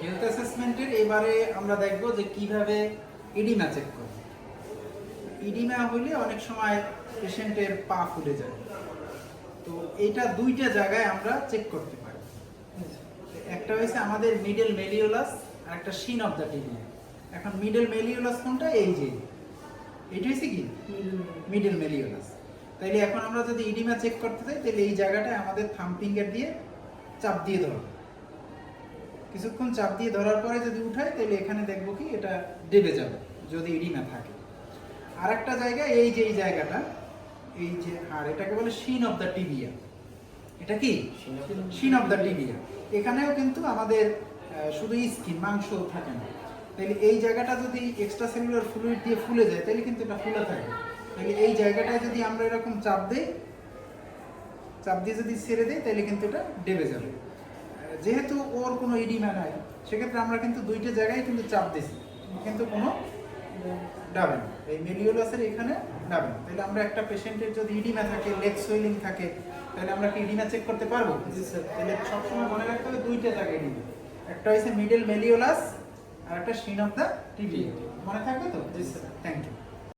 Health অ্যাসেসমেন্টের এবারে আমরা দেখব যে কিভাবে ইডিমা চেক করব। ইডিমা হলে অনেক সময় পেশেন্টের পা ফুলে যায়, তো এইটা দুইটা জায়গায় আমরা চেক করতে পারি। একটা হয়েছে আমাদের মিডল মেলিওলাস আর একটা শিন অফ দ্য টিবিয়া। এখন মিডল মেলিওলাস কোনটা? এই যে এইটা হয়েছে কি মিডল মেলিওলাস। তাইলে এখন আমরা যদি ইডিমা চেক করতে চাই তাহলে এই জায়গাটায় আমাদের থাম্ব ফিঙ্গার দিয়ে চাপ দিয়ে ধরব। কিছুক্ষণ চাপ দিয়ে ধরার পরে যদি উঠাই তাহলে এখানে দেখবো কি এটা ডেবে যাবে যদি ইডিমা থাকে। আর একটা জায়গায় এই যে এই জায়গাটা, এই যে, আর এটাকে বলে শিন অফ দ্য টিবিয়া। এটা কি শিন অফ দ্য টিবিয়া। এখানেও কিন্তু আমাদের শুধু স্কিন, মাংস থাকে না। তাহলে এই জায়গাটা যদি এক্সট্রা সেলুলার ফ্লুইড দিয়ে ফুলে যায় তাহলে কিন্তু এটা ফুলে থাকে। তাহলে এই জায়গাটায় যদি আমরা এরকম চাপ দিই, চাপ দিয়ে যদি ছেড়ে দিই তাহলে কিন্তু এটা ডেবে যাবে। যেহেতু ওর কোনো ইডিমা নাই সেক্ষেত্রে আমরা কিন্তু দুইটা জায়গায় কিন্তু চাপ দিছি, কিন্তু কোনো ডাবে না। এই মেলিওলাসের এখানে ডাবে না। তাহলে আমরা একটা পেশেন্টের যদি ইডিমা থাকে, লেগ সোয়েলিং থাকে, তাহলে আমরা কি ইডিমা চেক করতে পারবো? জি স্যার। তাহলে সবসময় মনে রাখতে হবে দুইটা জায়গায় ইডিমা, একটা হচ্ছে মিডল মেলিওলাস আর একটা শিন অফ দ্য টিবিয়া। মনে থাকবে তো? জি স্যার। Thank you.